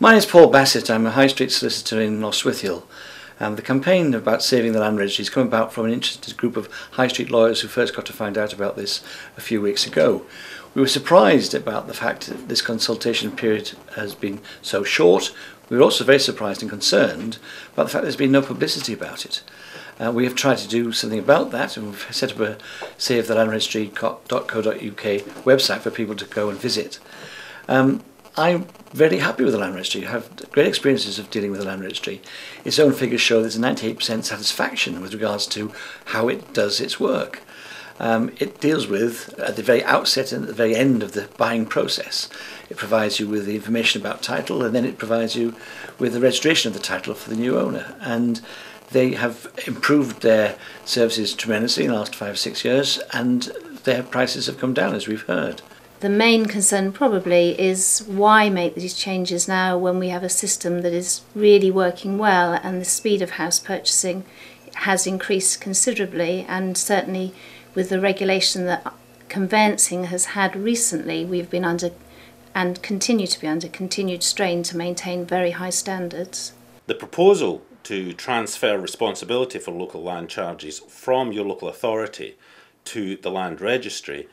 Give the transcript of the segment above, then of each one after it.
My name is Paul Bassett. I'm a high street solicitor in Lostwithiel. The campaign about saving the land registry has come about from an interested group of high street lawyers who first got to find out about this a few weeks ago. We were surprised about the fact that this consultation period has been so short. We were also very surprised and concerned about the fact there's been no publicity about it. We have tried to do something about that, and we've set up a savethelandregistry.co.uk website for people to go and visit. I'm very happy with the land registry. I have great experiences of dealing with the land registry. Its own figures show there's a 98% satisfaction with regards to how it does its work. It deals with, at the very outset and at the very end of the buying process, it provides you with the information about title, and then it provides you with the registration of the title for the new owner. And they have improved their services tremendously in the last 5 or 6 years, and their prices have come down, as we've heard. The main concern probably is why make these changes now when we have a system that is really working well, and the speed of house purchasing has increased considerably, and certainly with the regulation that conveyancing has had recently, we've been under and continue to be under continued strain to maintain very high standards. The proposal to transfer responsibility for local land charges from your local authority to the land registry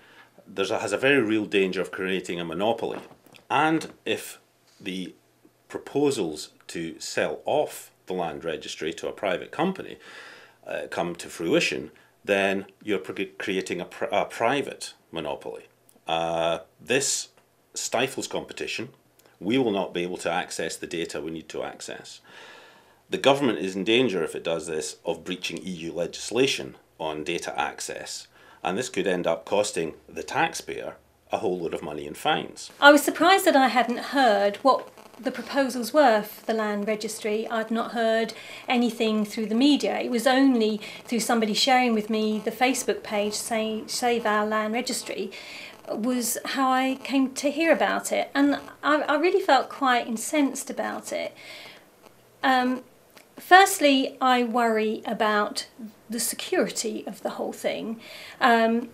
has a very real danger of creating a monopoly. And if the proposals to sell off the land registry to a private company come to fruition, then you're creating a private monopoly. This stifles competition. We will not be able to access the data we need to access. The government is in danger, if it does this, of breaching EU legislation on data access. And this could end up costing the taxpayer a whole lot of money in fines. I was surprised that I hadn't heard what the proposals were for the land registry. I'd not heard anything through the media. It was only through somebody sharing with me the Facebook page saying Save Our Land Registry was how I came to hear about it. And I really felt quite incensed about it. Firstly, I worry about the security of the whole thing. You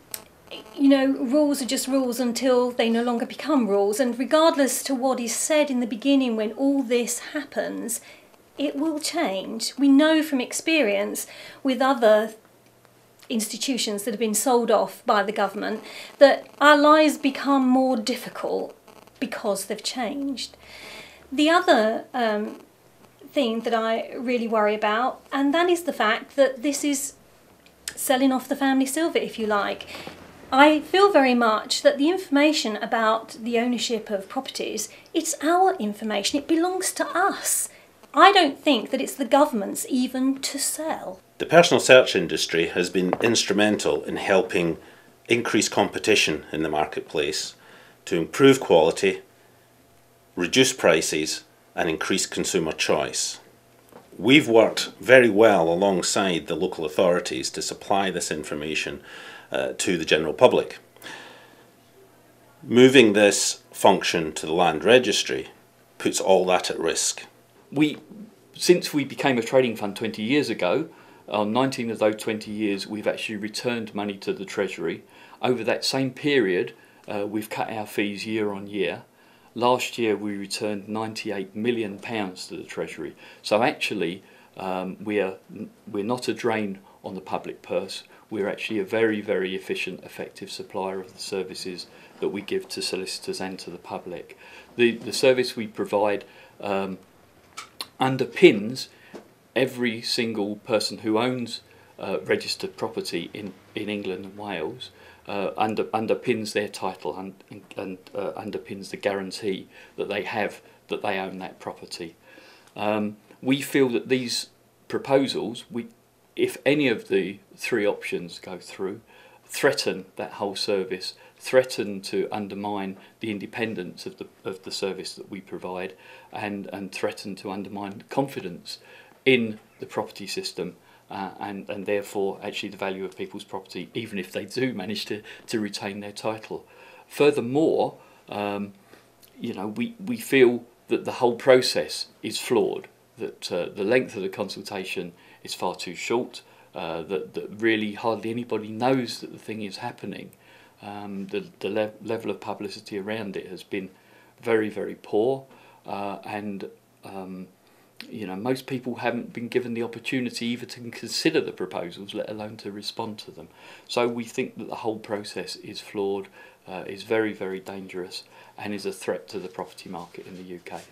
know, rules are just rules until they no longer become rules, and regardless to what is said in the beginning when all this happens, it will change. We know from experience with other institutions that have been sold off by the government that our lives become more difficult because they've changed. The other thing that I really worry about, and that is the fact that this is selling off the family silver, if you like. I feel very much that the information about the ownership of properties, it's our information, it belongs to us. I don't think that it's the government's even to sell. The personal search industry has been instrumental in helping increase competition in the marketplace to improve quality, reduce prices, and increase consumer choice. We've worked very well alongside the local authorities to supply this information to the general public. Moving this function to the land registry puts all that at risk. Since we became a trading fund 20 years ago, on 19 of those 20 years we've actually returned money to the Treasury. Over that same period we've cut our fees year on year. Last year we returned £98 million to the Treasury. So actually we're not a drain on the public purse. We're actually a very, very efficient, effective supplier of the services that we give to solicitors and to the public. The service we provide underpins every single person who owns registered property in England and Wales. Underpins their title and underpins the guarantee that they have that they own that property. We feel that these proposals, if any of the three options go through, threaten that whole service, threaten to undermine the independence of the service that we provide, and threaten to undermine confidence in the property system. And therefore actually the value of people's property, even if they do manage to retain their title. Furthermore, you know, we feel that the whole process is flawed, that the length of the consultation is far too short, that really hardly anybody knows that the thing is happening. The level of publicity around it has been very, very poor. and most people haven't been given the opportunity even to consider the proposals, let alone to respond to them. So we think that the whole process is flawed, is very, very dangerous, and is a threat to the property market in the UK.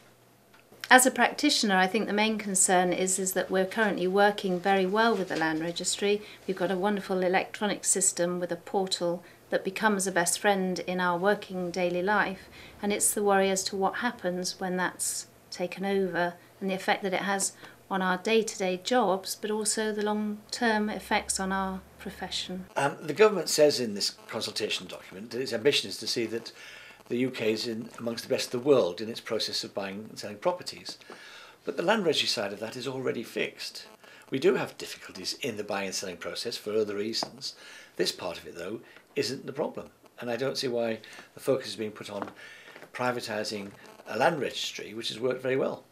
As a practitioner, I think the main concern is that we're currently working very well with the Land Registry. We've got a wonderful electronic system with a portal that becomes a best friend in our working daily life, and it's the worry as to what happens when that's taken over and the effect that it has on our day-to-day jobs, but also the long-term effects on our profession. The government says in this consultation document that its ambition is to see that the UK is amongst the best of the world in its process of buying and selling properties. But the land registry side of that is already fixed. We do have difficulties in the buying and selling process for other reasons. This part of it, though, isn't the problem. And I don't see why the focus is being put on privatising a land registry, which has worked very well.